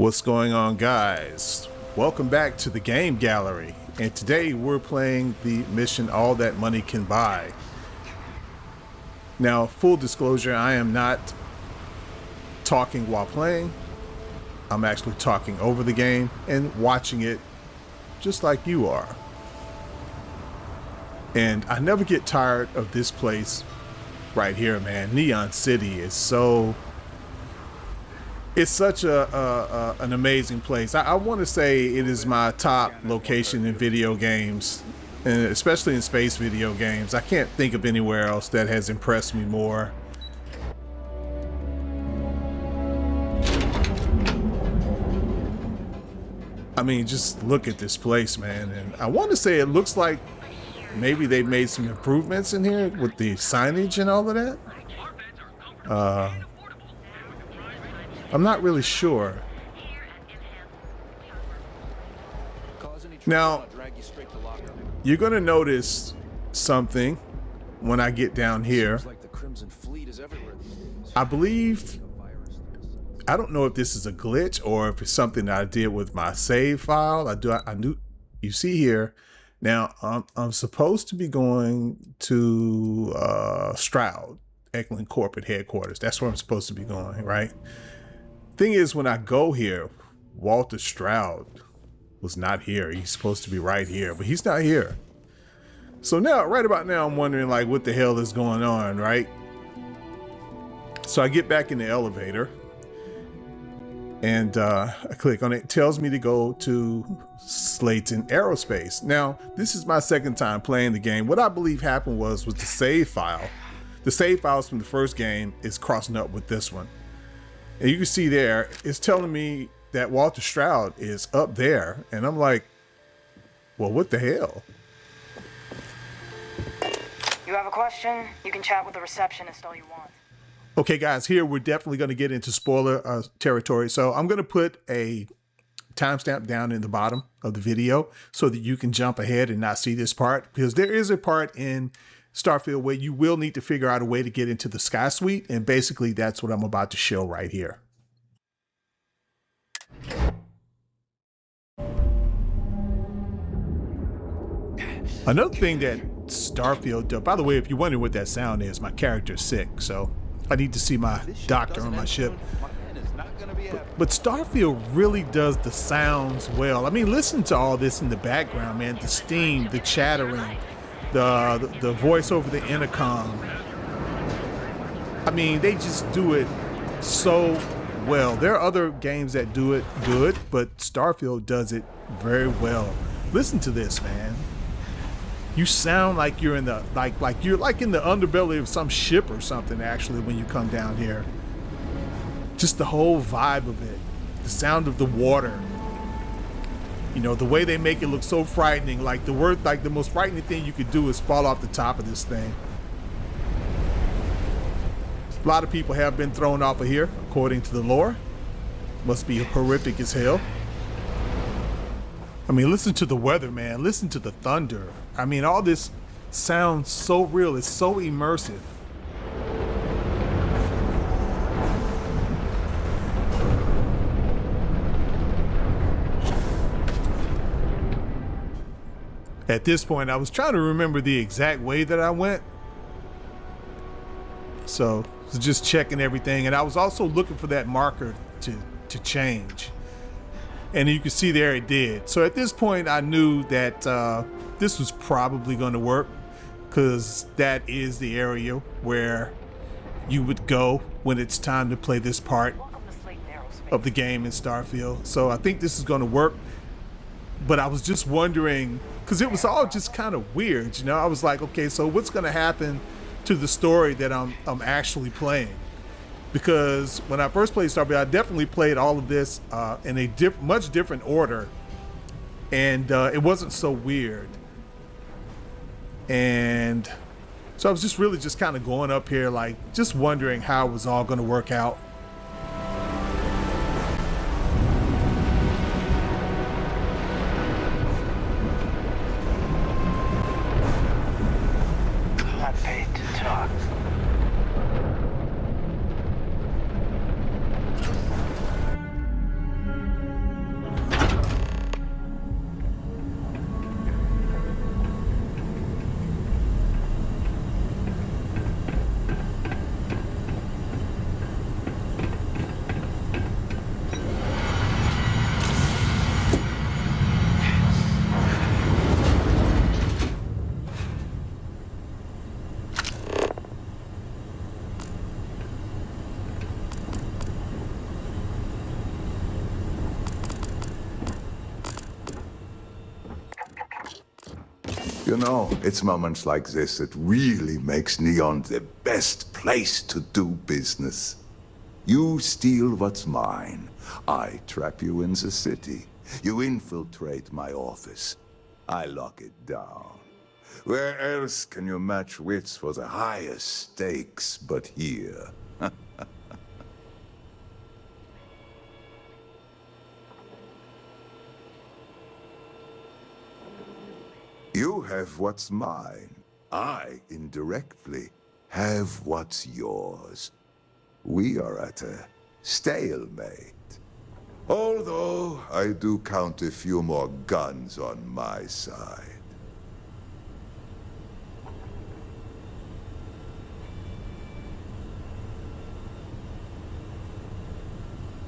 What's going on, guys? Welcome back to the game gallery, and today we're playing the mission All That Money Can Buy. Now, full disclosure, I am not talking while playing. I'm actually talking over the game and watching it just like you are. And I never get tired of this place right here, man. Neon City is so... it's such an amazing place. I want to say it is my top location in video games, and especially in space video games. I can't think of anywhere else that has impressed me more. I mean, just look at this place, man. And I want to say it looks like maybe they made some improvements in here with the signage and all of that. I'm not really sure. Now, you're going to notice something when I get down here. I believe, I don't know if this is a glitch or if it's something that I did with my save file. I knew, you see here. Now, I'm supposed to be going to Stroud, Eklund Corporate Headquarters. That's where I'm supposed to be going, right? Thing is, when I go here, Walter Stroud was not here. He's supposed to be right here, but he's not here. So now, right about now, I'm wondering like what the hell is going on, right? So I get back in the elevator and I click on it. It tells me to go to Slayton Aerospace. Now, this is my second time playing the game. What I believe happened was the save file. The save files from the first game is crossing up with this one. And you can see there, it's telling me that Walter Stroud is up there. And I'm like, well, what the hell? You have a question? You can chat with the receptionist all you want. Okay, guys, here we're definitely going to get into spoiler territory. So I'm going to put a timestamp down in the bottom of the video so that you can jump ahead and not see this part. Because there is a part in Starfield where you will need to figure out a way to get into the Sky Suite, and basically that's what I'm about to show right here. Another thing that Starfield does, by the way, if you're wondering what that sound is, my character is sick, so I need to see my doctor on my ship. But Starfield really does the sounds well. I mean, listen to all this in the background, man. The steam, the chattering, the voice over the intercom. I mean, they just do it so well. There are other games that do it good, but Starfield does it very well. Listen to this, man. You sound like you're in the like you're in the underbelly of some ship or something, actually, when you come down here. Just the whole vibe of it, the sound of the water. You know, the way they make it look so frightening, like the most frightening thing you could do is fall off the top of this thing. A lot of people have been thrown off of here, according to the lore. Must be horrific as hell. I mean, listen to the weather, man. Listen to the thunder. I mean, all this sounds so real. It's so immersive. At this point, I was trying to remember the exact way that I went. So, just checking everything. And I was also looking for that marker to change. And you can see there it did. So at this point, I knew that this was probably going to work, because that is the area where you would go when it's time to play this part of the game in Starfield. So I think this is going to work. But I was just wondering, because it was all just kind of weird, you know. I was like, okay, so what's going to happen to the story that I'm actually playing? Because when I first played Starfield, I definitely played all of this in a much different order, and it wasn't so weird. And so I was just really just kind of going up here, like just wondering how it was all going to work out. Not paid to talk. You know, it's moments like this that really makes Neon the best place to do business. You steal what's mine. I trap you in the city. You infiltrate my office. I lock it down. Where else can you match wits for the highest stakes but here? You have what's mine. I, indirectly, have what's yours. We are at a stalemate. Although, I do count a few more guns on my side.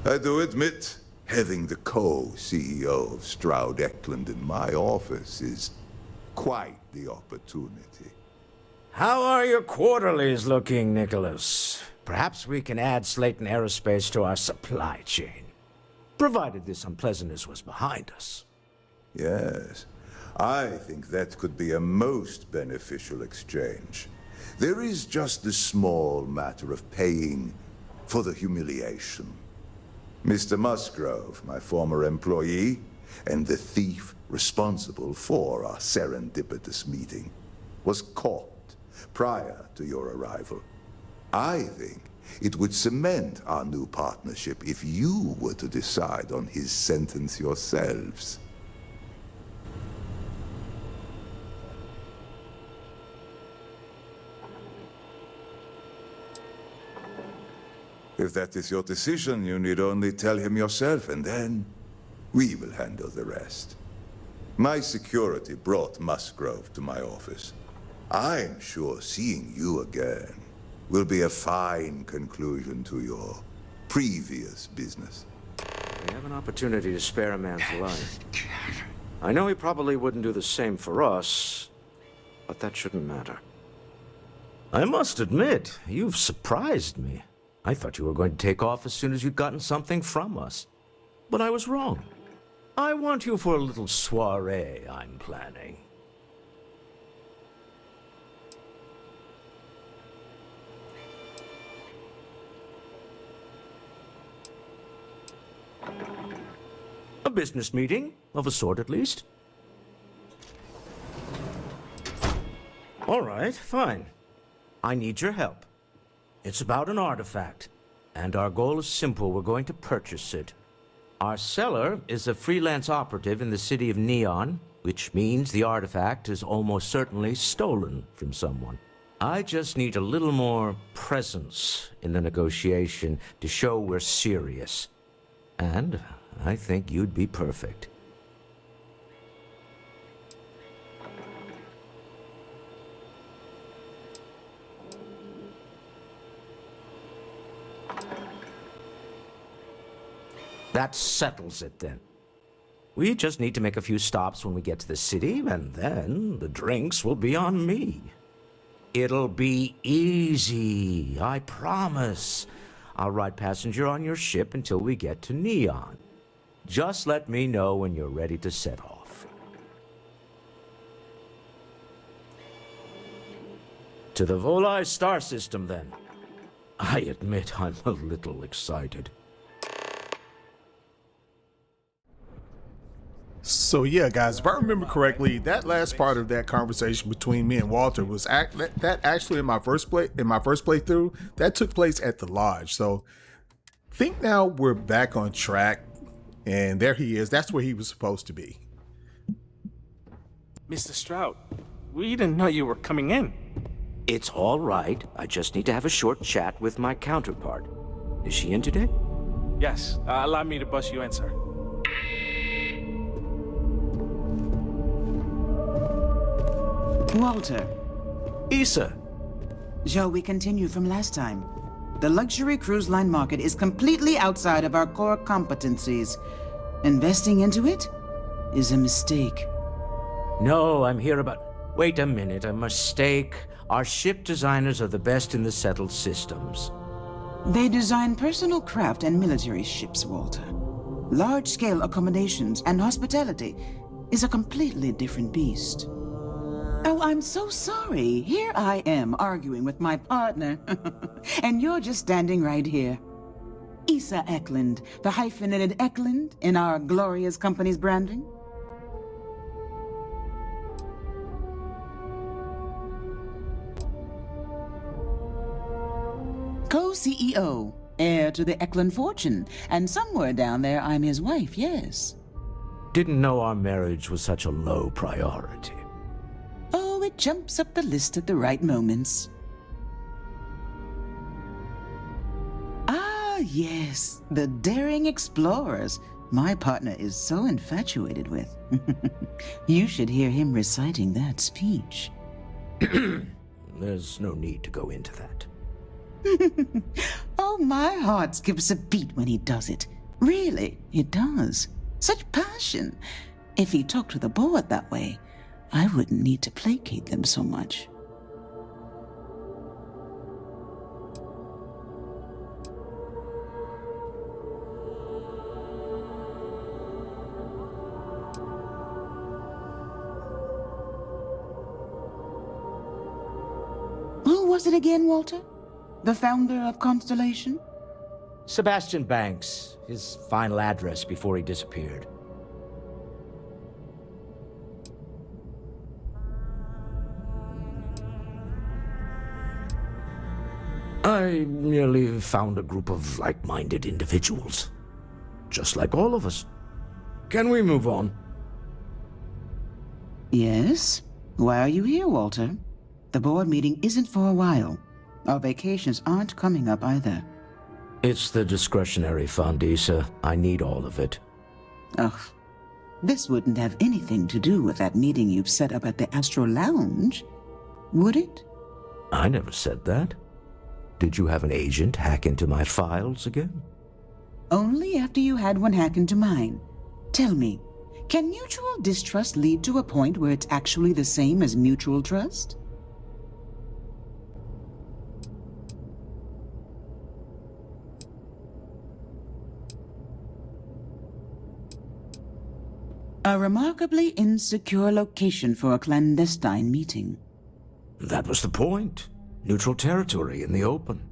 I do admit, having the co-CEO of Stroud Eklund in my office is quite the opportunity. How are your quarterlies looking, Nicholas? Perhaps we can add Slayton Aerospace to our supply chain, provided this unpleasantness was behind us. Yes, I think that could be a most beneficial exchange. There is just the small matter of paying for the humiliation. Mr. Musgrove, my former employee, and the thief responsible for our serendipitous meeting, was caught prior to your arrival. I think it would cement our new partnership if you were to decide on his sentence yourselves. If that is your decision, you need only tell him yourself, and then we will handle the rest. My security brought Musgrove to my office. I'm sure seeing you again will be a fine conclusion to your previous business. We have an opportunity to spare a man's life. I know he probably wouldn't do the same for us, but that shouldn't matter. I must admit, you've surprised me. I thought you were going to take off as soon as you'd gotten something from us. But I was wrong. I want you for a little soiree I'm planning. A business meeting, of a sort at least. All right, fine. I need your help. It's about an artifact, and our goal is simple. We're going to purchase it. Our seller is a freelance operative in the city of Neon, which means the artifact is almost certainly stolen from someone. I just need a little more presence in the negotiation to show we're serious. And I think you'd be perfect. That settles it, then. We just need to make a few stops when we get to the city, and then the drinks will be on me. It'll be easy, I promise. I'll ride passenger on your ship until we get to Neon. Just let me know when you're ready to set off. To the Volai star system, then. I admit I'm a little excited. So yeah, guys, if I remember correctly, that last part of that conversation between me and Walter was that actually in my first playthrough that took place at the lodge. So I think now we're back on track, and there he is. That's where he was supposed to be. Mr. Stroud, we didn't know you were coming in. It's all right. I just need to have a short chat with my counterpart. Is she in today? Yes, allow me to bust you in, sir. Walter. Issa. Shall we continue from last time? The luxury cruise line market is completely outside of our core competencies. Investing into it is a mistake. No, I'm here about... Wait a minute, a mistake. Our ship designers are the best in the settled systems. They design personal craft and military ships, Walter. Large-scale accommodations and hospitality is a completely different beast. Oh, I'm so sorry. Here I am arguing with my partner. And you're just standing right here. Issa Eklund, the hyphenated Eklund in our glorious company's branding. Co-CEO, heir to the Eklund fortune, and somewhere down there I'm his wife, yes. Didn't know our marriage was such a low priority. Oh, it jumps up the list at the right moments. Ah, yes, the daring explorers my partner is so infatuated with. You should hear him reciting that speech. There's no need to go into that. Oh, my heart skips a beat when he does it. Really, it does. Such passion. If he talked to the board that way, I wouldn't need to placate them so much. Who was it again, Walter? The founder of Constellation? Sebastian Banks, his final address before he disappeared. I merely found a group of like-minded individuals. Just like all of us. Can we move on? Yes? Why are you here, Walter? The board meeting isn't for a while. Our vacations aren't coming up either. It's the discretionary fund, Issa. I need all of it. Ugh. This wouldn't have anything to do with that meeting you've set up at the Astro Lounge, would it? I never said that. Did you have an agent hack into my files again? Only after you had one hack into mine. Tell me, can mutual distrust lead to a point where it's actually the same as mutual trust? A remarkably insecure location for a clandestine meeting. That was the point. Neutral territory in the open.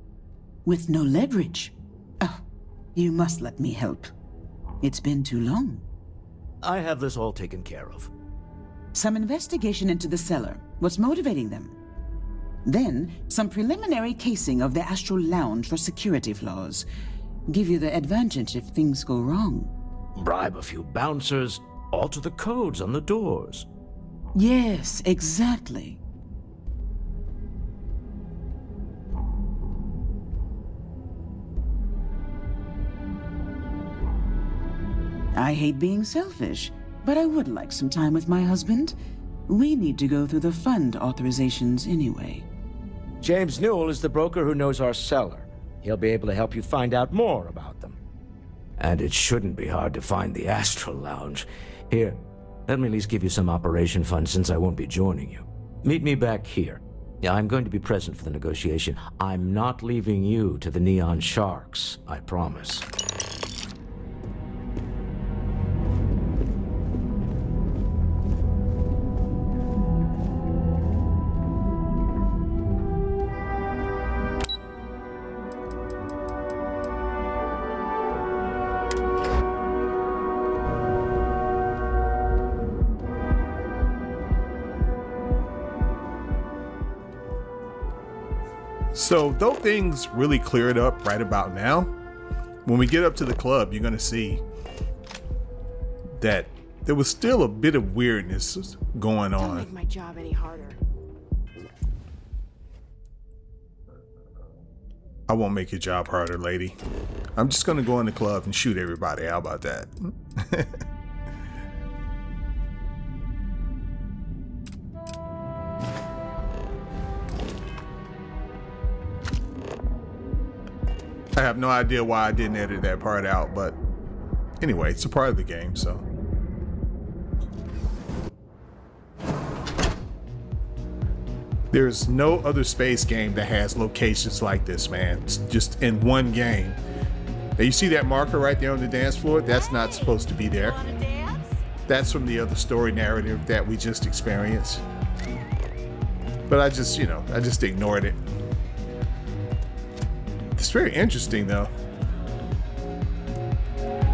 With no leverage. Oh, you must let me help. It's been too long. I have this all taken care of. Some investigation into the seller. What's motivating them? Then, some preliminary casing of the Astral Lounge for security flaws. Give you the advantage if things go wrong. Bribe a few bouncers, alter the codes on the doors. Yes, exactly. I hate being selfish, but I would like some time with my husband. We need to go through the fund authorizations anyway. James Newell is the broker who knows our seller. He'll be able to help you find out more about them. And it shouldn't be hard to find the Astral Lounge. Here, let me at least give you some operation funds since I won't be joining you. Meet me back here. Yeah, I'm going to be present for the negotiation. I'm not leaving you to the Neon Sharks, I promise. So though things really cleared up right about now, when we get up to the club, you're going to see that there was still a bit of weirdness going Don't make on. my job any harder. I won't make your job harder, lady. I'm just going to go in the club and shoot everybody. How about that? I have no idea why I didn't edit that part out, but anyway, it's a part of the game, so. There's no other space game that has locations like this, man. It's just in one game. Now you see that marker right there on the dance floor? That's not supposed to be there. That's from the other story narrative that we just experienced. But I just, I just ignored it. It's very interesting, though.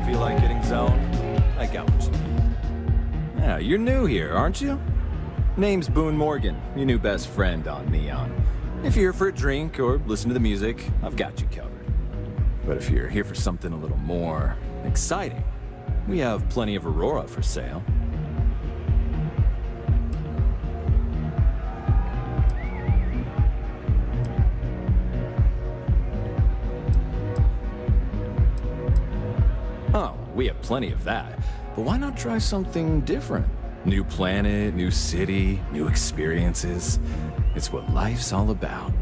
Feel like getting zoned? I got what you need. Yeah, you're new here, aren't you? Name's Boone Morgan, your new best friend on Neon. If you're here for a drink or listen to the music, I've got you covered. But if you're here for something a little more exciting, we have plenty of Aurora for sale. Oh, we have plenty of that. But why not try something different? New planet, new city, new experiences. It's what life's all about.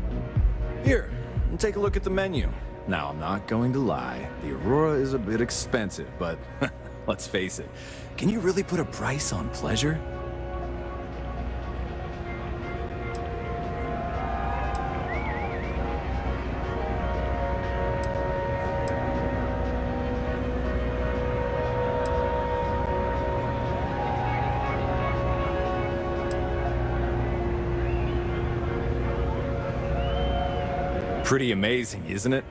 Here, take a look at the menu. Now, I'm not going to lie. The Aurora is a bit expensive, but let's face it. Can you really put a price on pleasure? Pretty amazing, isn't it?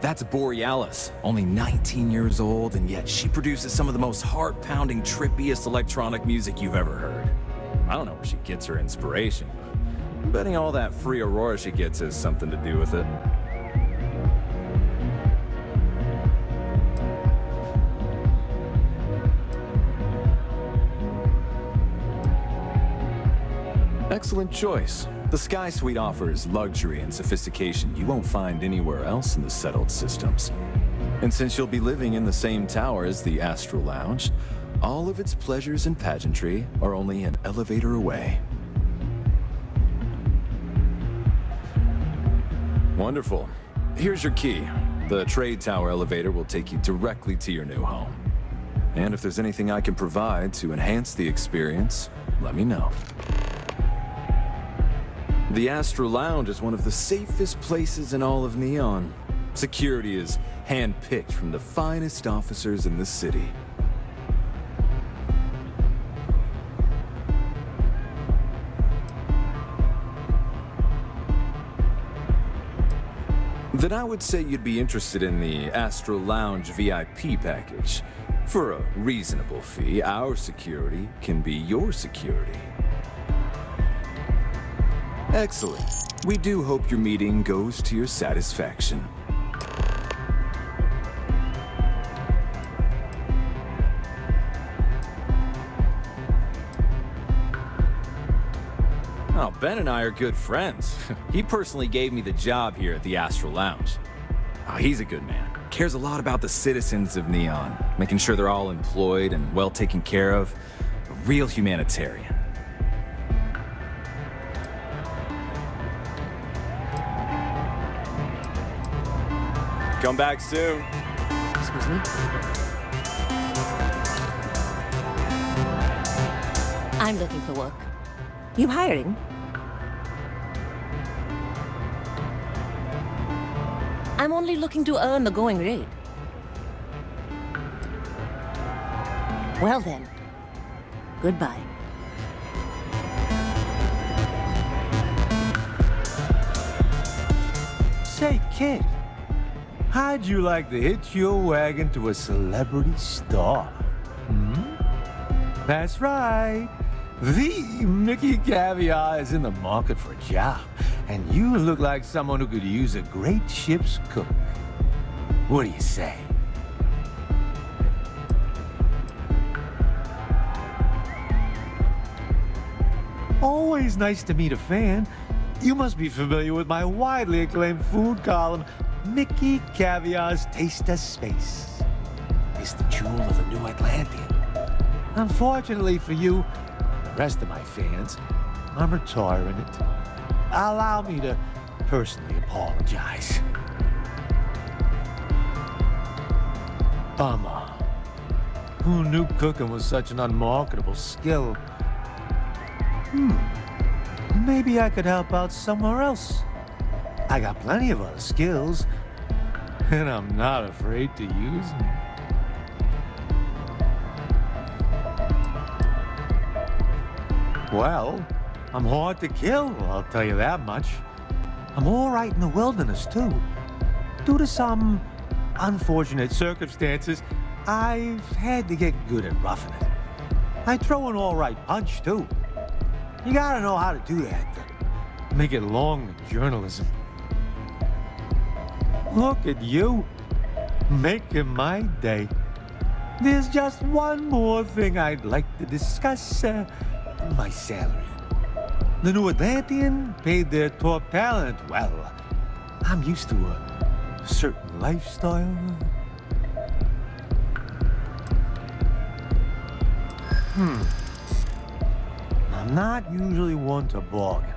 That's Borealis, only 19 years old, and yet she produces some of the most heart-pounding, trippiest electronic music you've ever heard. I don't know where she gets her inspiration, but I'm betting all that free Aurora she gets has something to do with it. Excellent choice. The Sky Suite offers luxury and sophistication you won't find anywhere else in the settled systems. And since you'll be living in the same tower as the Astral Lounge, all of its pleasures and pageantry are only an elevator away. Wonderful. Here's your key. The trade tower elevator will take you directly to your new home. And if there's anything I can provide to enhance the experience, let me know. The Astral Lounge is one of the safest places in all of Neon. Security is hand-picked from the finest officers in the city. Then I would say you'd be interested in the Astral Lounge VIP package. For a reasonable fee, our security can be your security. Excellent. We do hope your meeting goes to your satisfaction. Oh, Ben and I are good friends. He personally gave me the job here at the Astral Lounge. Oh, he's a good man. Cares a lot about the citizens of Neon, making sure they're all employed and well taken care of. A real humanitarian. Come back soon. Excuse me? I'm looking for work. You hiring? I'm only looking to earn the going rate. Well then, goodbye. Say, kid. How'd you like to hitch your wagon to a celebrity star? That's right. The Mickey Caviar is in the market for a job, and you look like someone who could use a great ship's cook. What do you say? Always nice to meet a fan. You must be familiar with my widely acclaimed food column, Mickey Caviar's Taste of Space. It's the jewel of the New Atlantean. Unfortunately for you, the rest of my fans, I'm retiring it. Allow me to personally apologize. Bummer. Who knew cooking was such an unmarketable skill? Maybe I could help out somewhere else. I got plenty of other skills, and I'm not afraid to use them. Well, I'm hard to kill, I'll tell you that much. I'm all right in the wilderness, too. Due to some unfortunate circumstances, I've had to get good at roughing it. I throw an all right punch, too. You gotta know how to do that to make it long in journalism. Look at you, making my day. There's just one more thing I'd like to discuss, my salary. The new Atlantean paid their top talent well. I'm used to a certain lifestyle. I'm not usually one to bargain.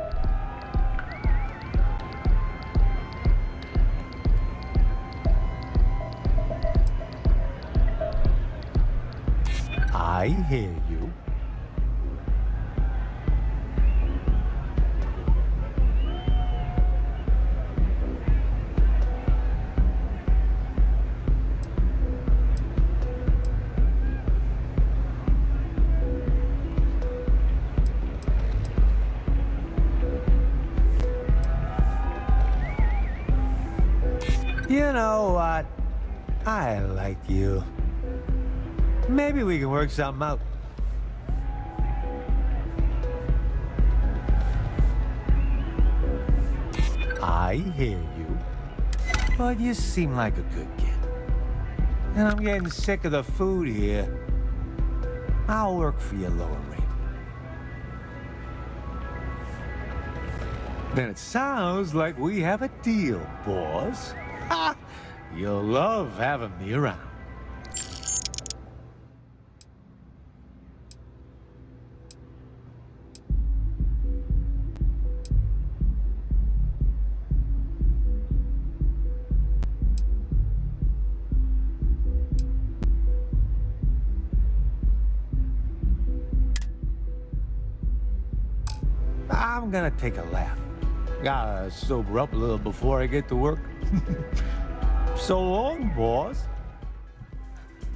I hear you. You know what? I like you. Maybe we can work something out. I hear you. But you seem like a good kid. And I'm getting sick of the food here. I'll work for your lower rate. Then it sounds like we have a deal, boss. Ha! You'll love having me around. I'm gonna take a lap. Gotta sober up a little before I get to work. So long, boss.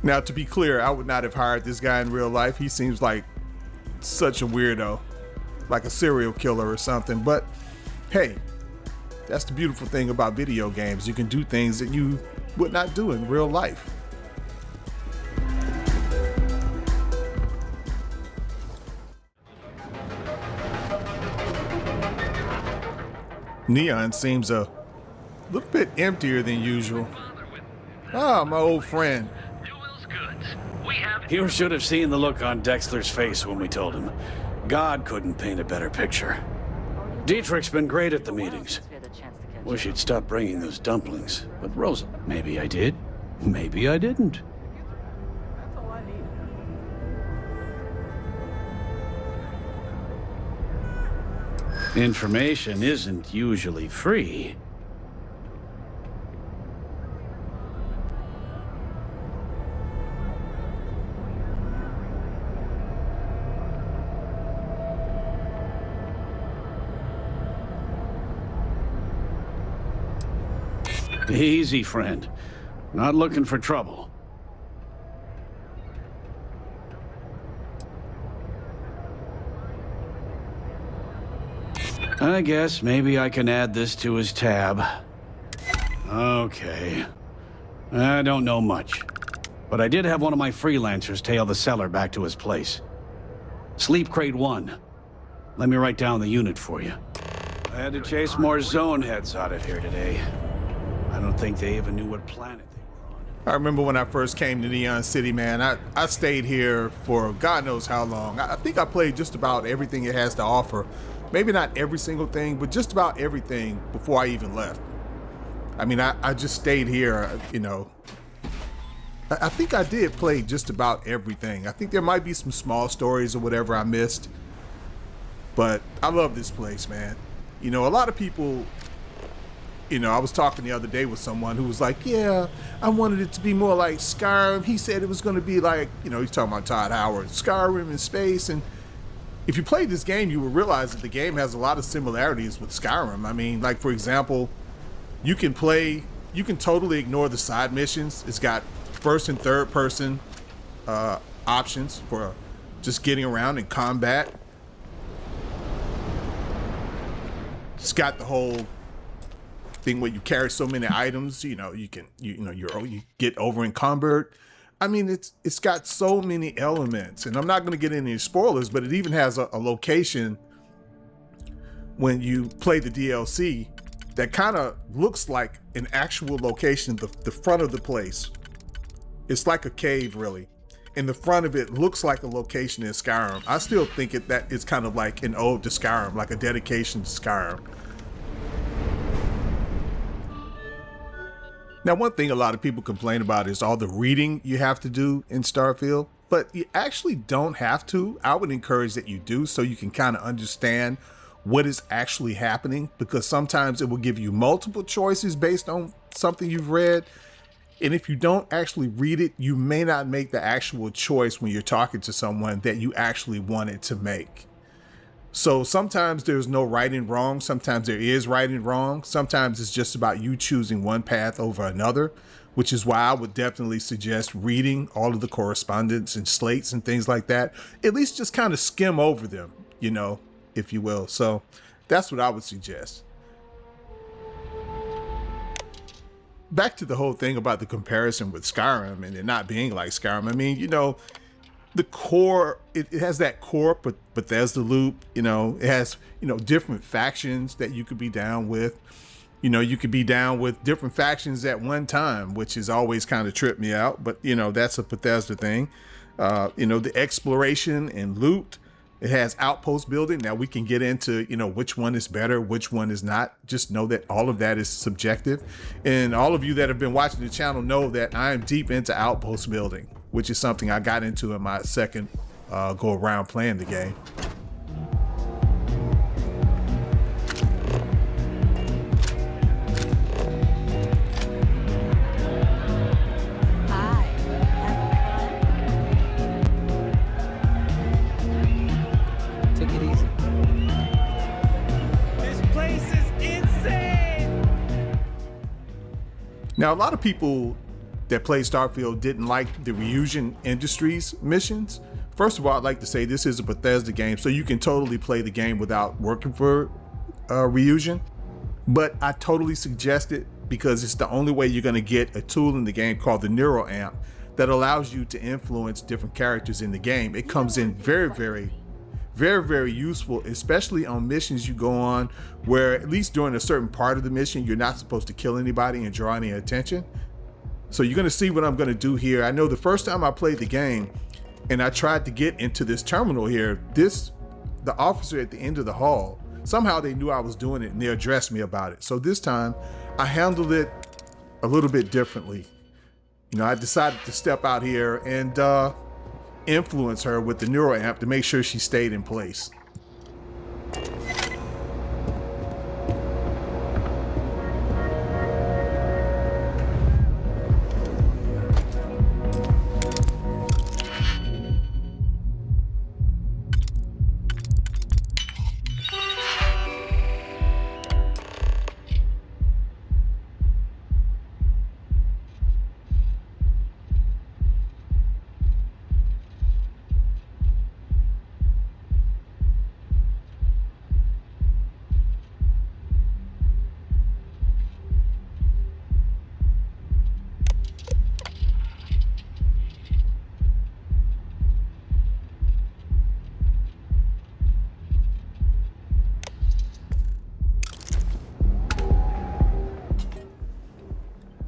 Now, to be clear, I would not have hired this guy in real life. He seems like such a weirdo, like a serial killer or something. But hey, that's the beautiful thing about video games. You can do things that you would not do in real life. Neon seems a little bit emptier than usual. Ah, my old friend. You should have seen the look on Dexter's face when we told him. God couldn't paint a better picture. Dietrich's been great at the meetings. Wish he'd stop bringing those dumplings. But Rosa, maybe I did. Maybe I didn't. Information isn't usually free. Easy, friend. Not looking for trouble. I guess maybe I can add this to his tab. Okay. I don't know much. But I did have one of my freelancers tail the seller back to his place. Sleep Crate 1. Let me write down the unit for you. I had to chase more zone heads out of here today. I don't think they even knew what planet they were on. I remember when I first came to Neon City, man. I stayed here for God knows how long. I think I played just about everything it has to offer. Maybe not every single thing, but just about everything before I even left. I mean, I just stayed here, you know. I think I did play just about everything. I think there might be some small stories or whatever I missed. But I love this place, man. You know, a lot of people, you know, I was talking the other day with someone who was like, yeah, I wanted it to be more like Skyrim. He said it was going to be like, you know, he's talking about Todd Howard, Skyrim in space. And if you played this game, you will realize that the game has a lot of similarities with Skyrim. I mean, like, for example, you can totally ignore the side missions. It's got first and third person options for just getting around in combat. It's got the whole thing where you carry so many items, you get over encumbered. I mean, it's got so many elements, and I'm not going to get into any spoilers, but it even has a location when you play the DLC that kind of looks like an actual location, the front of the place. It's like a cave, really. And the front of it looks like a location in Skyrim. I still think that it's kind of like an ode to Skyrim, like a dedication to Skyrim. Now, one thing a lot of people complain about is all the reading you have to do in Starfield, but you actually don't have to. I would encourage that you do, so you can kind of understand what is actually happening, because sometimes it will give you multiple choices based on something you've read. And if you don't actually read it, you may not make the actual choice when you're talking to someone that you actually wanted to make. So sometimes there's no right and wrong. Sometimes there is right and wrong. Sometimes it's just about you choosing one path over another, which is why I would definitely suggest reading all of the correspondence and slates and things like that. At least just kind of skim over them, if you will. So that's what I would suggest. Back to the whole thing about the comparison with Skyrim and it not being like Skyrim. I mean, the core, it has that core Bethesda loop, it has, different factions that you could be down with. You could be down with different factions at one time, which has always kind of tripped me out, but that's a Bethesda thing. The exploration and loot. It has outpost building. Now we can get into, which one is better, which one is not. Just know that all of that is subjective. And all of you that have been watching the channel know that I am deep into outpost building, which is something I got into in my second go around playing the game. Now, a lot of people that play Starfield didn't like the Reusion Industries missions. First of all, I'd like to say this is a Bethesda game, so you can totally play the game without working for Reusion. But I totally suggest it because it's the only way you're going to get a tool in the game called the Neural Amp that allows you to influence different characters in the game. It comes in very, very, very, very useful, especially on missions you go on where at least during a certain part of the mission, you're not supposed to kill anybody and draw any attention. So you're gonna see what I'm gonna do here. I know the first time I played the game and I tried to get into this terminal here, the officer at the end of the hall, somehow they knew I was doing it and they addressed me about it. So this time I handled it a little bit differently. I decided to step out here and influence her with the Neural Amp to make sure she stayed in place.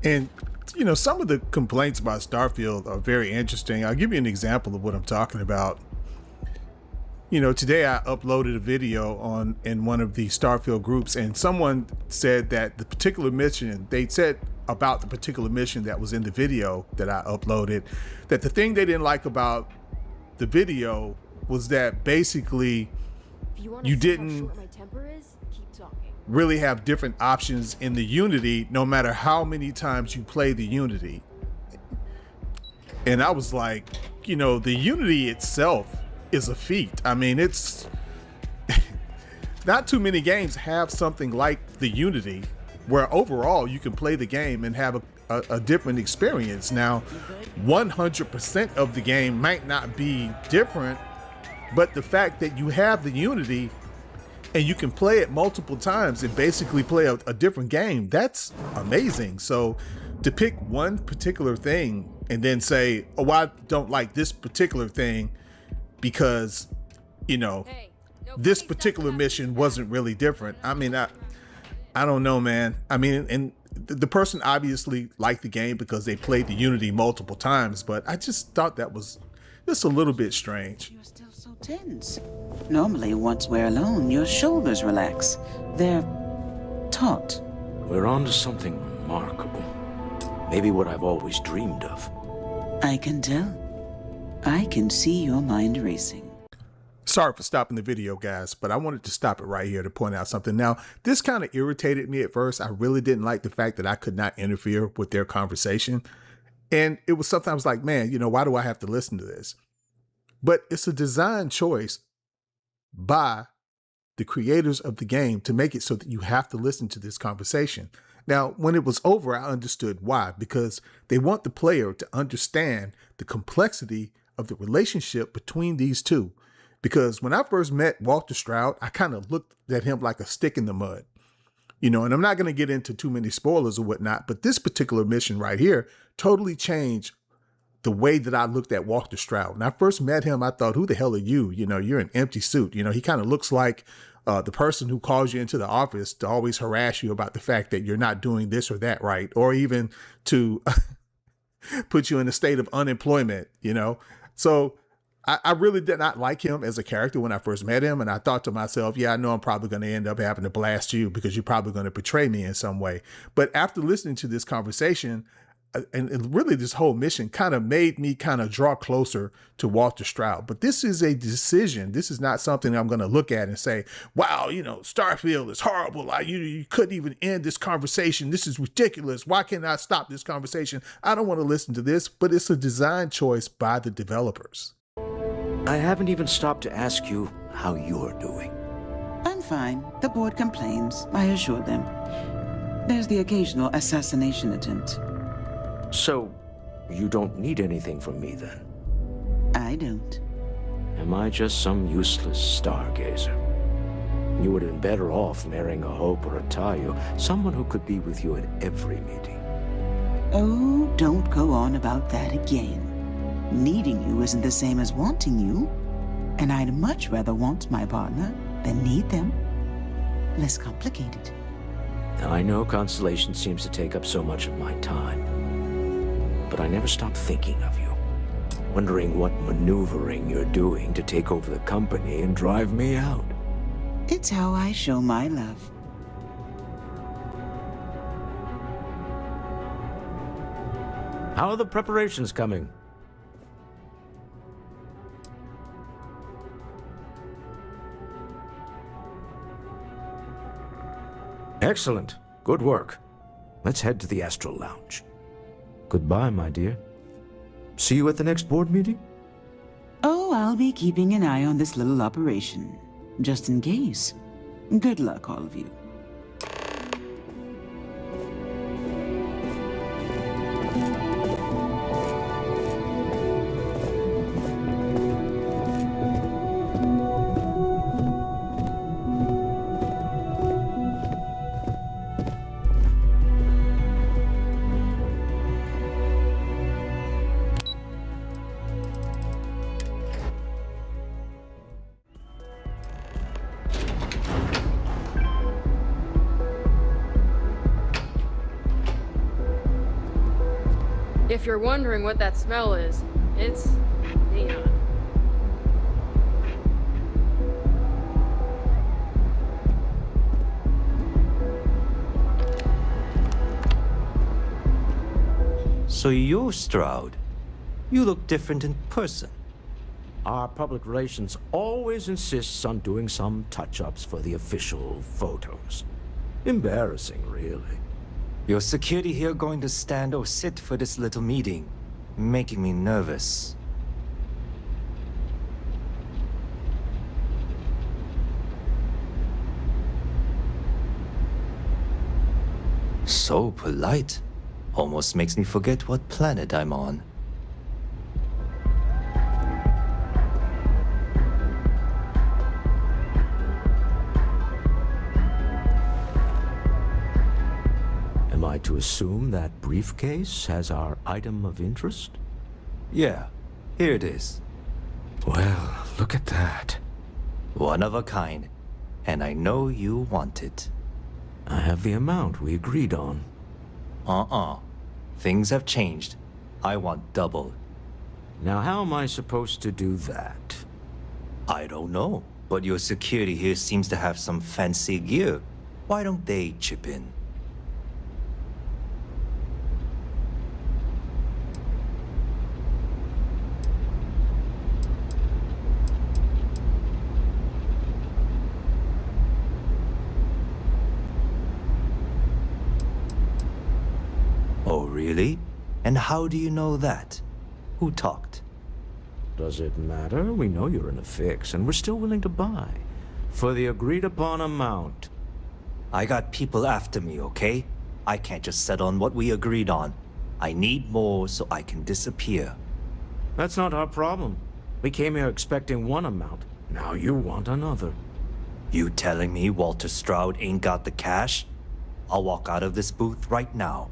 And, some of the complaints about Starfield are very interesting. I'll give you an example of what I'm talking about. Today I uploaded a video in one of the Starfield groups, and someone said that the particular mission, they said about the particular mission that was in the video that I uploaded, that the thing they didn't like about the video was that basically you didn't really have different options in the Unity, no matter how many times you play the Unity. And I was like, the Unity itself is a feat. I mean, it's not too many games have something like the Unity where overall you can play the game and have a different experience. Now, 100% of the game might not be different, but the fact that you have the Unity and you can play it multiple times and basically play a different game. That's amazing. So to pick one particular thing and then say, oh, I don't like this particular thing because, you know, this particular mission wasn't really different. I mean, I don't know, man. I mean, and the person obviously liked the game because they played the Unity multiple times, but I just thought that was just a little bit strange. You're still so tense. Normally, once we're alone, your shoulders relax. They're taut. We're on to something remarkable. Maybe what I've always dreamed of. I can tell. I can see your mind racing. Sorry for stopping the video, guys, but I wanted to stop it right here to point out something. Now, this kind of irritated me at first. I really didn't like the fact that I could not interfere with their conversation. And it was sometimes like, man, you know, why do I have to listen to this? But it's a design choice by the creators of the game to make it so that you have to listen to this conversation. Now, when it was over, I understood why, because they want the player to understand the complexity of the relationship between these two. Because when I first met Walter Stroud, I kind of looked at him like a stick in the mud, you know, and I'm not going to get into too many spoilers or whatnot, but this particular mission right here totally changed the way that I looked at Walter Stroud. When I first met him, I thought, who the hell are you? You know, you're an empty suit. You know, he kind of looks like the person who calls you into the office to always harass you about the fact that you're not doing this or that right, or even to put you in a state of unemployment, you know? So I really did not like him as a character when I first met him. And I thought to myself, yeah, I know I'm probably going to end up having to blast you because you're probably going to betray me in some way. But after listening to this conversation, and really this whole mission kind of made me kind of draw closer to Walter Stroud. But this is a decision. This is not something I'm going to look at and say, wow, you know, Starfield is horrible. Like, you couldn't even end this conversation. This is ridiculous. Why can't I stop this conversation? I don't want to listen to this, but it's a design choice by the developers. I haven't even stopped to ask you how you're doing. I'm fine. The board complains, I assure them. There's the occasional assassination attempt. So, you don't need anything from me then? I don't. Am I just some useless stargazer? You would have been better off marrying a Hope or a Tayo, someone who could be with you at every meeting. Oh, don't go on about that again. Needing you isn't the same as wanting you, and I'd much rather want my partner than need them. Less complicated. I know Constellation seems to take up so much of my time, but I never stop thinking of you, wondering what maneuvering you're doing to take over the company and drive me out. It's how I show my love. How are the preparations coming? Excellent. Good work. Let's head to the Astral Lounge. Goodbye, my dear. See you at the next board meeting? Oh, I'll be keeping an eye on this little operation, just in case. Good luck, all of you. If you're wondering what that smell is, it's neon. So you, Stroud, you look different in person. Our public relations always insists on doing some touch-ups for the official photos. Embarrassing, really. Your security here going to stand or sit for this little meeting, making me nervous. So polite. Almost makes me forget what planet I'm on. assume that briefcase has our item of interest? Yeah, here it is. Well, look at that. One of a kind, and I know you want it. I have the amount we agreed on. Things have changed. I want double. Now, how am I supposed to do that? I don't know, but your security here seems to have some fancy gear. Why don't they chip in? Oh, really? And how do you know that? Who talked? Does it matter? We know you're in a fix, and we're still willing to buy. For the agreed-upon amount. I got people after me, okay? I can't just settle on what we agreed on. I need more so I can disappear. That's not our problem. We came here expecting one amount. Now you want another. You telling me Walter Stroud ain't got the cash? I'll walk out of this booth right now.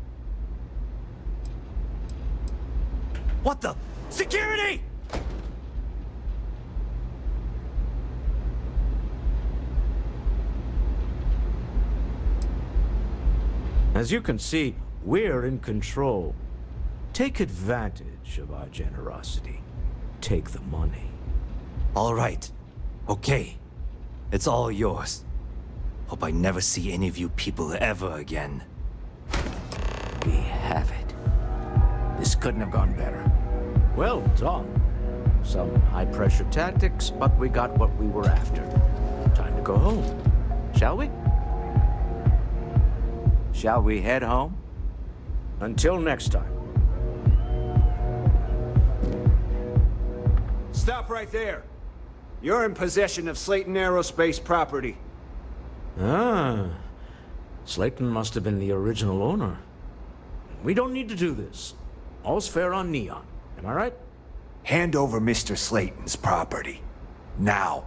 What the? Security! As you can see, we're in control. Take advantage of our generosity. Take the money. All right. Okay. It's all yours. Hope I never see any of you people ever again. We have it. This couldn't have gone better. Well done. Some high-pressure tactics, but we got what we were after. Time to go home. Shall we? Shall we head home? Until next time. Stop right there. You're in possession of Slayton Aerospace property. Ah. Slayton must have been the original owner. We don't need to do this. All's fair on Neon. Am I right? Hand over Mr. Slayton's property. Now.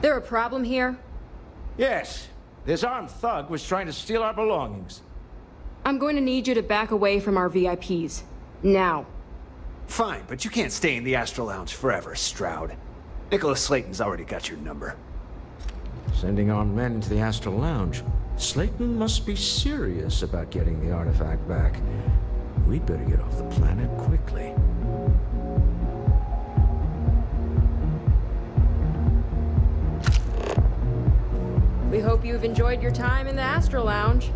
There a problem here? Yes. This armed thug was trying to steal our belongings. I'm going to need you to back away from our VIPs. Now. Fine, but you can't stay in the Astral Lounge forever, Stroud. Nicholas Slayton's already got your number. Sending armed men into the Astral Lounge. Slayton must be serious about getting the artifact back. We'd better get off the planet quickly. We hope you've enjoyed your time in the Astral Lounge.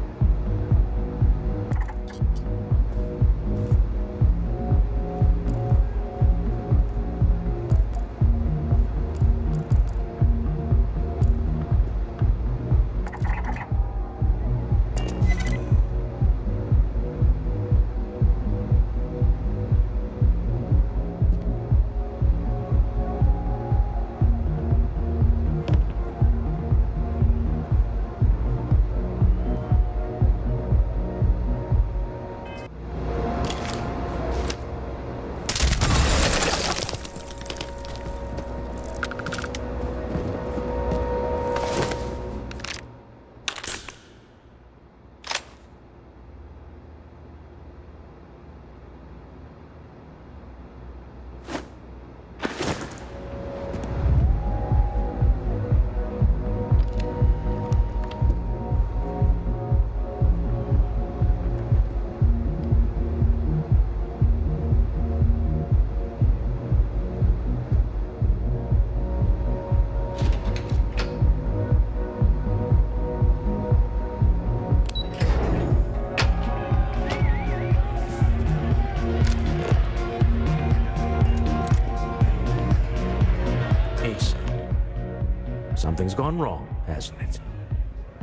Something's gone wrong, hasn't it?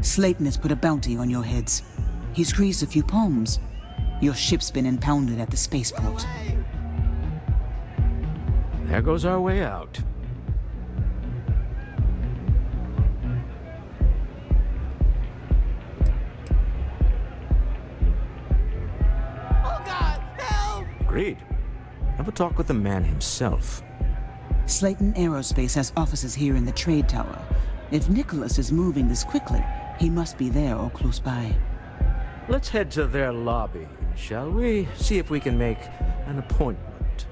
Slayton has put a bounty on your heads. He's greased a few palms. Your ship's been impounded at the spaceport. There goes our way out. Oh God, help! Agreed. Have a talk with the man himself. Slayton Aerospace has offices here in the trade tower. If Nicholas is moving this quickly, he must be there or close by. Let's head to their lobby, shall we? See if we can make an appointment.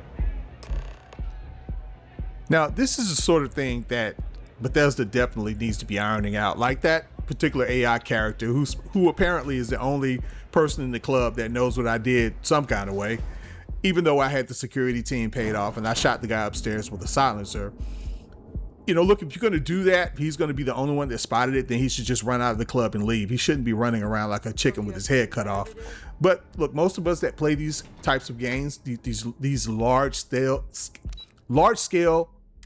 Now, this is the sort of thing that Bethesda definitely needs to be ironing out. Like that particular AI character who apparently is the only person in the club that knows what I did some kind of way, even though I had the security team paid off and I shot the guy upstairs with a silencer. You know, look, if you're going to do that, he's going to be the only one that spotted it, then he should just run out of the club and leave. He shouldn't be running around like a chicken with his head cut off. But look, most of us that play these types of games, these large scale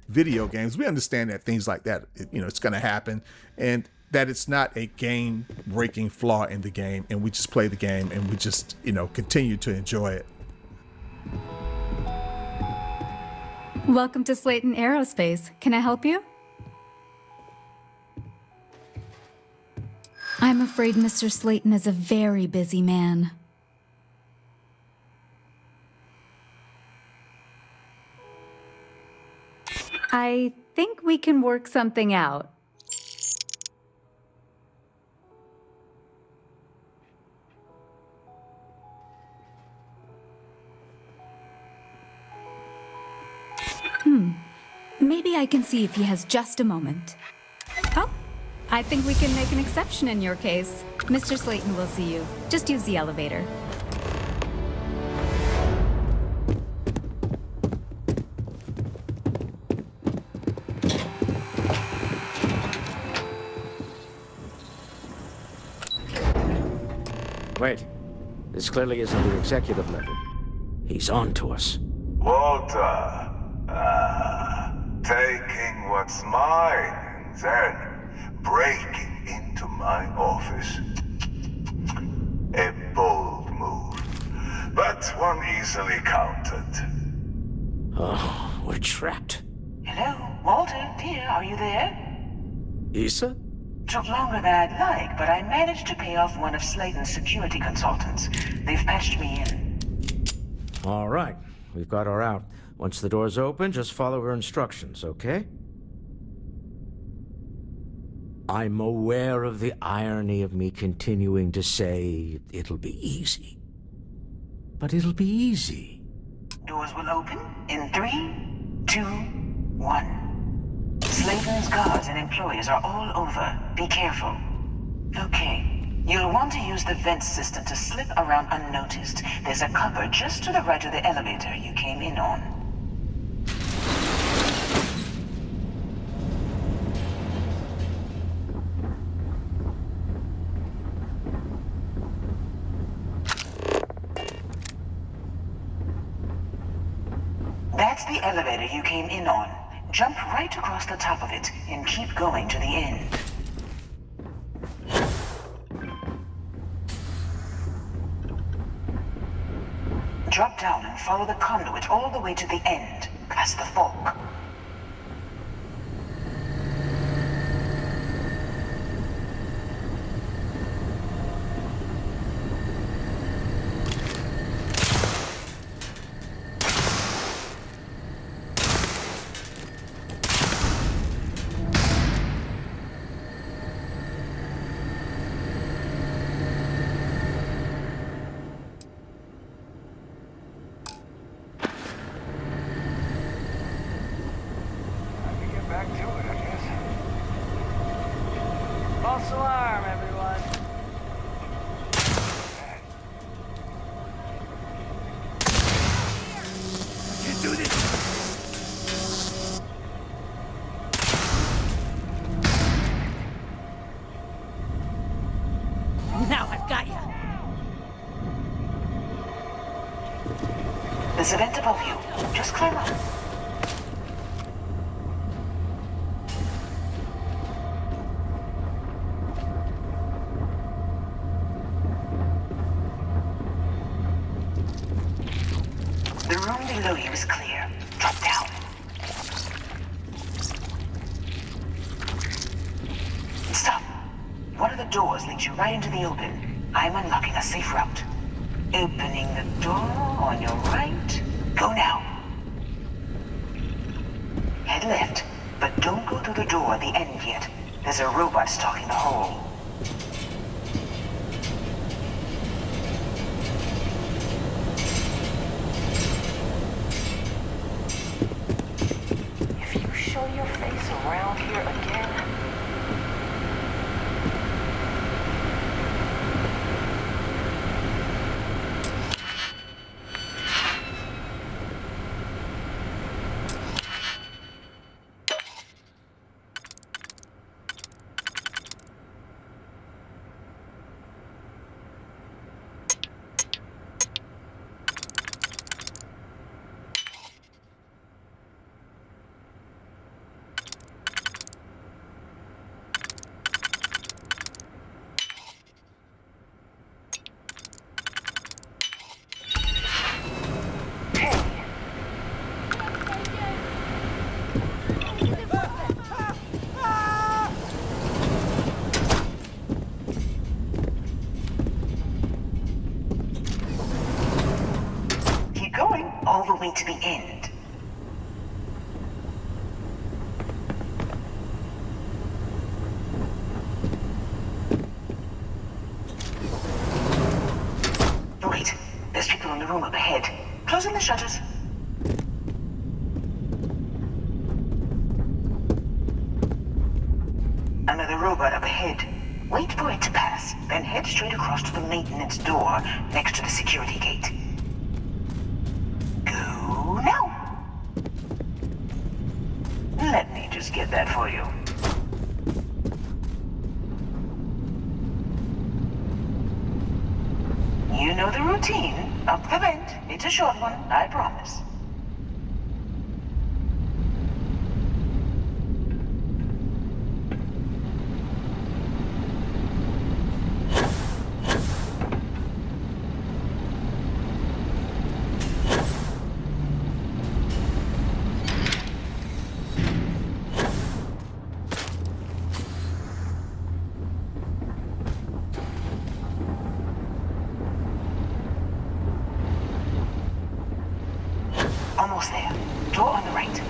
video games, we understand that things like that, you know, it's going to happen, and that it's not a game breaking flaw in the game, and we just play the game and we just, you know, continue to enjoy it. Welcome to Slayton Aerospace. Can I help you? I'm afraid Mr. Slayton is a very busy man. I think we can work something out. Maybe I can see if he has just a moment. Oh, I think we can make an exception in your case. Mr. Slayton will see you. Just use the elevator. Wait, this clearly isn't the executive level. He's on to us. Walter, taking what's mine and then breaking into my office. A bold move, but one easily countered. Oh, we're trapped. Hello, Walter, dear, are you there? Issa? Took longer than I'd like, but I managed to pay off one of Slayton's security consultants. They've patched me in. All right, we've got her out. Once the door's open, just follow her instructions, okay? I'm aware of the irony of me continuing to say it'll be easy. But it'll be easy. Doors will open in 3, 2, 1. Slayton's guards and employees are all over. Be careful. Okay. You'll want to use the vent system to slip around unnoticed. There's a cupboard just to the right of the elevator you came in on. That's the elevator you came in on. Jump right across the top of it and keep going to the end. Drop down and follow the conduit all the way to the end, past the fork. False alarm, everyone. You do this! Now I've got you. There's a vent above you. Just climb up. The room below you is clear. Drop down. Stop. One of the doors leads you right into the open. I'm unlocking a safe route. Opening the door on your right. Go now. side left, but don't go through the door at the end yet. There's a robot stalking the hole. If you show your face around here again... All the way to the end. Wait, there's people in the room up ahead. Closing the shutters. Another robot up ahead. Wait for it to pass, then head straight across to the maintenance door next to the security gate. Now! Let me just get that for you. You know the routine. Up the vent. It's a short one, I promise. Almost there. Door on the right.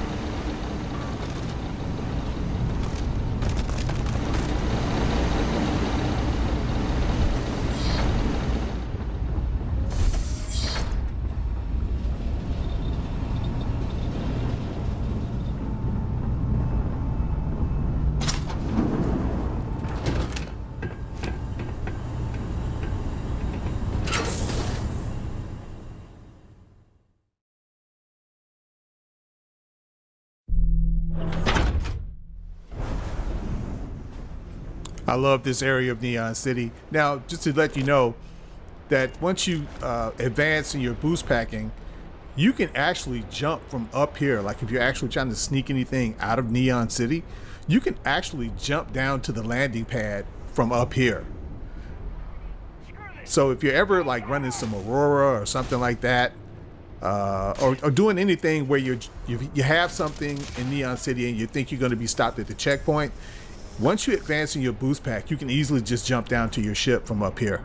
I love this area of Neon City. Now, just to let you know that once you advance in your boost packing, you can actually jump from up here. Like if you're actually trying to sneak anything out of Neon City, you can actually jump down to the landing pad from up here. So if you're ever like running some Aurora or something like that, or doing anything where you have something in Neon City and you think you're going to be stopped at the checkpoint, once you advance in your boost pack, you can easily just jump down to your ship from up here.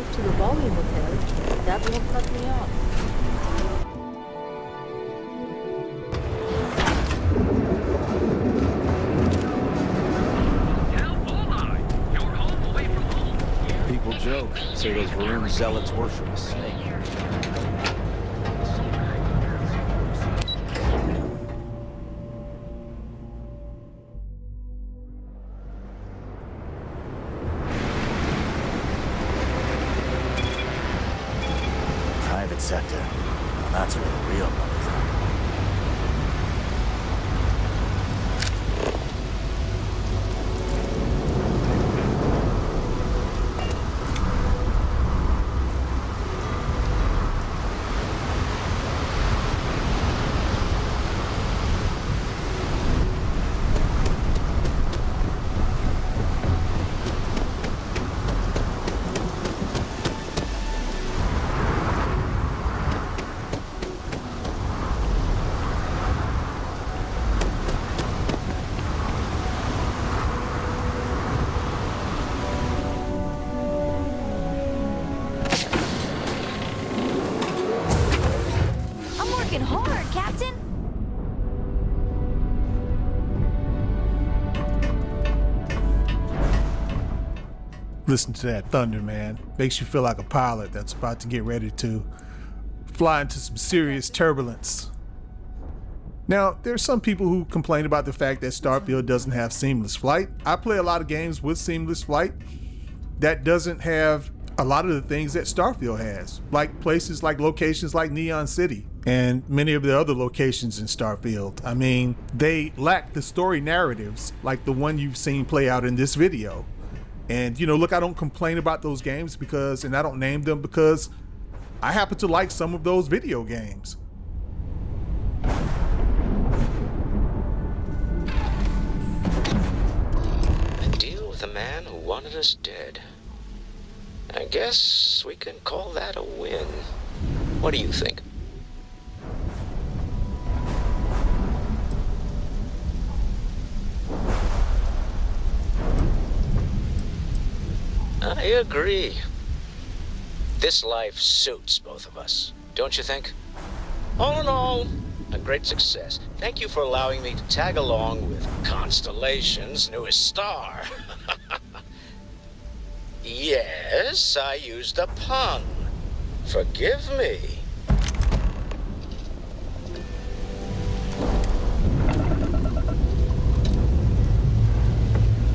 up to the volume of it, that won't cut me off. People joke, say those Varun zealots worship a snake. Private sector. That's where the real money's at. Listen to that thunder, man. Makes you feel like a pilot that's about to get ready to fly into some serious turbulence. Now, there's some people who complain about the fact that Starfield doesn't have seamless flight. I play a lot of games with seamless flight that doesn't have a lot of the things that Starfield has, like places like locations like Neon City and many of the other locations in Starfield. I mean, they lack the story narratives like the one you've seen play out in this video. And, you know, look, I don't complain about those games because, and I don't name them because I happen to like some of those video games. A deal with a man who wanted us dead. I guess we can call that a win. What do you think? I agree. This life suits both of us, don't you think? All in all, a great success. Thank you for allowing me to tag along with Constellation's newest star. Yes, I used a pun. Forgive me.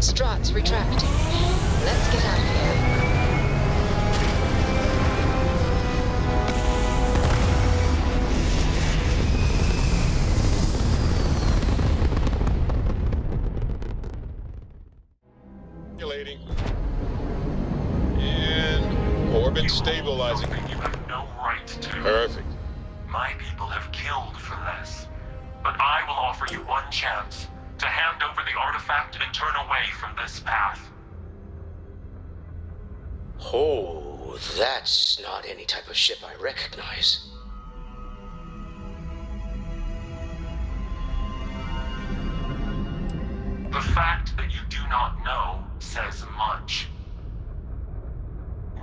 Struts retracting. Let's get out of here. Calculating. And orbit stabilizing. You have no right to. Perfect. My people have killed for this. But I will offer you one chance to hand over the artifact and turn away from this path. Oh, that's not any type of ship I recognize. The fact that you do not know says much.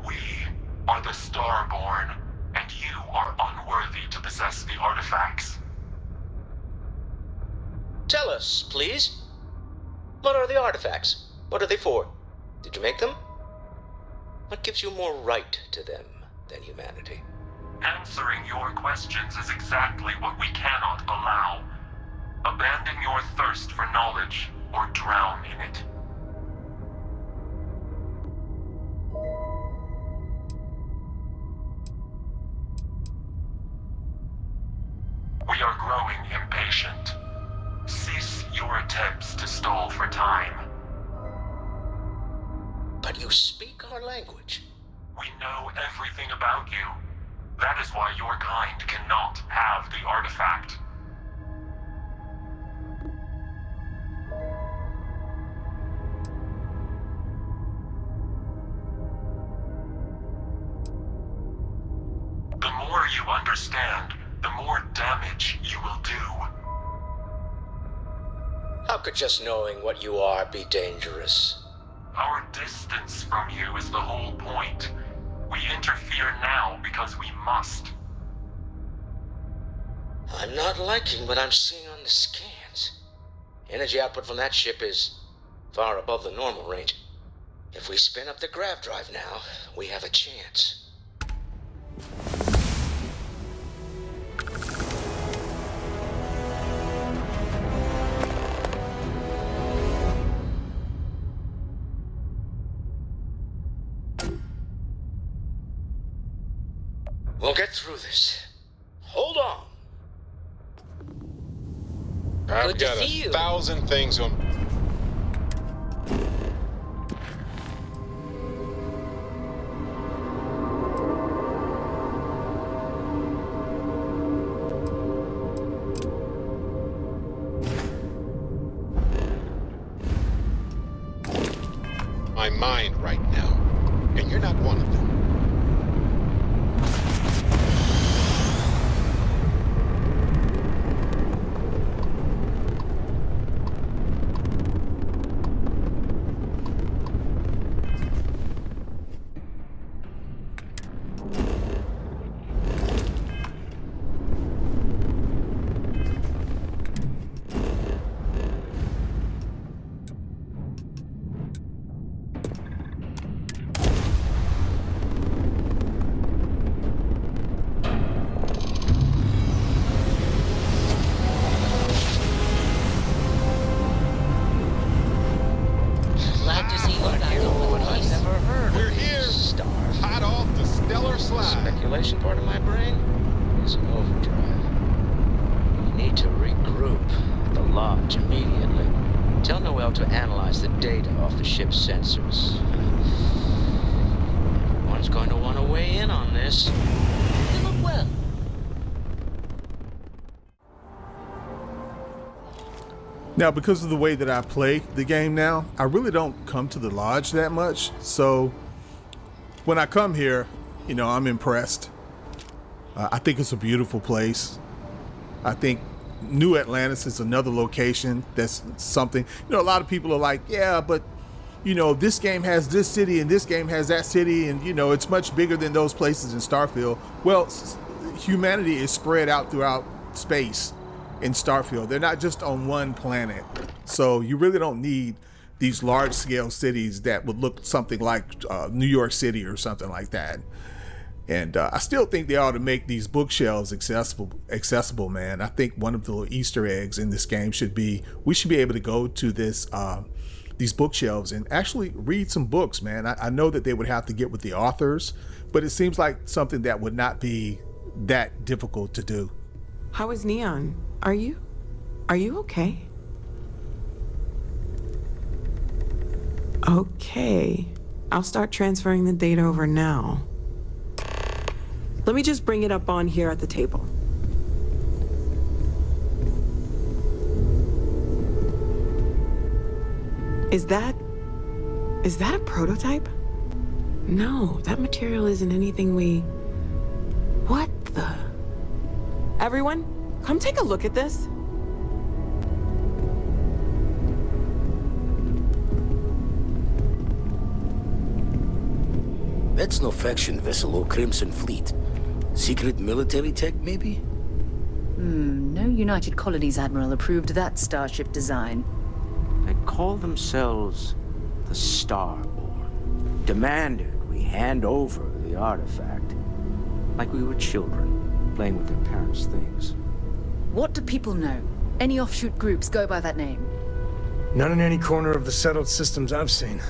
We are the Starborn, and you are unworthy to possess the artifacts. Tell us, please. What are the artifacts? What are they for? Did you make them? What gives you more right to them than humanity? Answering your questions is exactly what we cannot allow. Abandon your thirst for knowledge, or drown in it. We are growing impatient. Cease your attempts to stall for time. But you speak our language. We know everything about you. That is why your kind cannot have the artifact. The more you understand, the more damage you will do. How could just knowing what you are be dangerous? Our distance from you is the whole point. We because we must. I'm not liking what I'm seeing on the scans. Energy output from that ship is far above the normal range. If we spin up the Grav drive now, we have a chance. We'll get through this. Hold on. I've Good to got see you. 1,000 things on. My mind right now, and you're not one of them. Speculation part of my brain is in overdrive. We need to regroup at the lodge immediately. Tell Noel to analyze the data off the ship's sensors. Everyone's going to want to weigh in on this. They look well. Now, because of the way that I play the game now, I really don't come to the lodge that much. So when I come here, you know, I'm impressed. I think it's a beautiful place. I think New Atlantis is another location that's something. You know, a lot of people are like, yeah, but, you know, this game has this city and this game has that city, and, you know, it's much bigger than those places in Starfield. Well, humanity is spread out throughout space in Starfield. They're not just on one planet. So you really don't need these large-scale cities that would look something like New York City or something like that. And I still think they ought to make these bookshelves accessible, man. I think one of the little Easter eggs in this game should be, we should be able to go to this these bookshelves and actually read some books, man. I know that they would have to get with the authors, but it seems like something that would not be that difficult to do. How is Neon? Are you okay? Okay. I'll start transferring the data over now. Let me just bring it up on here at the table. Is that a prototype? No, that material isn't anything we... What the... Everyone, come take a look at this. That's no faction vessel or Crimson Fleet. Secret military tech, maybe? No United Colonies Admiral approved that starship design. They call themselves the Starborn. Demanded we hand over the artifact. Like we were children, playing with their parents' things. What do people know? Any offshoot groups go by that name? Not in any corner of the settled systems I've seen.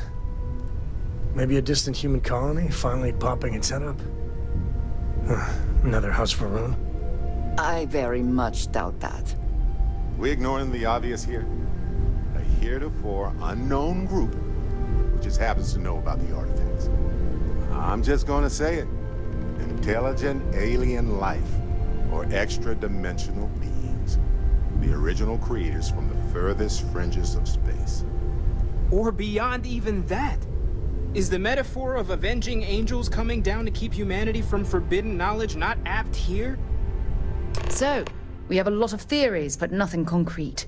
Maybe a distant human colony finally popping its head up? Another house for Rune? I very much doubt that. We ignoring the obvious here? A heretofore unknown group who just happens to know about the artifacts. I'm just gonna say it. Intelligent alien life, or extra-dimensional beings. The original creators from the furthest fringes of space. Or beyond even that. Is the metaphor of avenging angels coming down to keep humanity from forbidden knowledge not apt here? So, we have a lot of theories, but nothing concrete.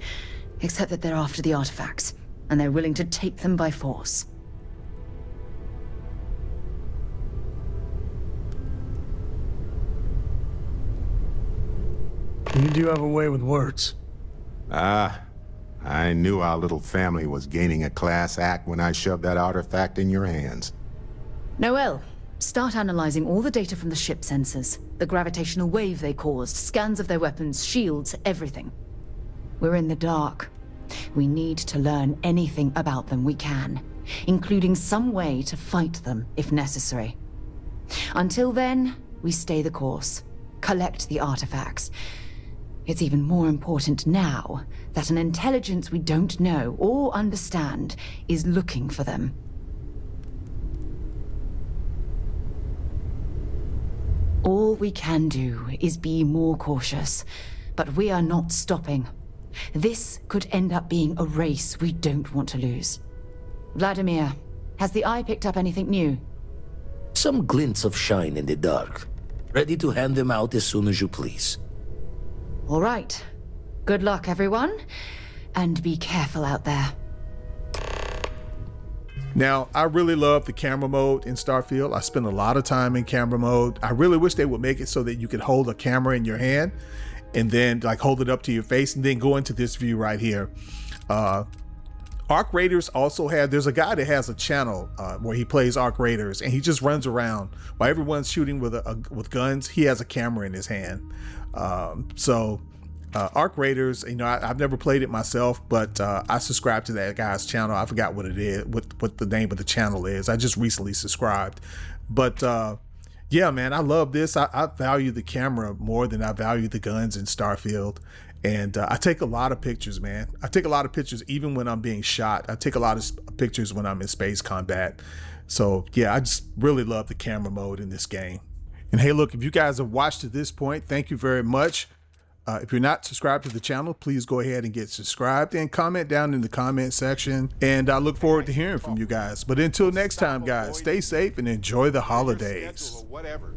Except that they're after the artifacts, and they're willing to take them by force. You do have a way with words. I knew our little family was gaining a class act when I shoved that artifact in your hands. Noel, start analyzing all the data from the ship sensors, the gravitational wave they caused, scans of their weapons, shields, everything. We're in the dark. We need to learn anything about them we can, including some way to fight them if necessary. Until then, we stay the course, collect the artifacts. It's even more important now that an intelligence we don't know or understand is looking for them. All we can do is be more cautious, but we are not stopping. This could end up being a race we don't want to lose. Vladimir, has the Eye picked up anything new? Some glints of shine in the dark. Ready to hand them out as soon as you please. All right. Good luck, everyone. And be careful out there. Now, I really love the camera mode in Starfield. I spend a lot of time in camera mode. I really wish they would make it so that you could hold a camera in your hand and then like hold it up to your face and then go into this view right here. Arc Raiders also there's a guy that has a channel where he plays Arc Raiders and he just runs around while everyone's shooting with guns. He has a camera in his hand. Arc Raiders, you know, I've never played it myself, but I subscribe to that guy's channel. I forgot what it is, what the name of the channel is. I just recently subscribed, but yeah, man, I love this. I value the camera more than I value the guns in Starfield. And I take a lot of pictures, man. I take a lot of pictures even when I'm being shot. I take a lot of pictures when I'm in space combat. So yeah, I just really love the camera mode in this game. And hey, look, if you guys have watched to this point, thank you very much. If you're not subscribed to the channel, please go ahead and get subscribed and comment down in the comment section. And I look forward to hearing from you guys. But until next time, guys, stay safe and enjoy the holidays. Whatever.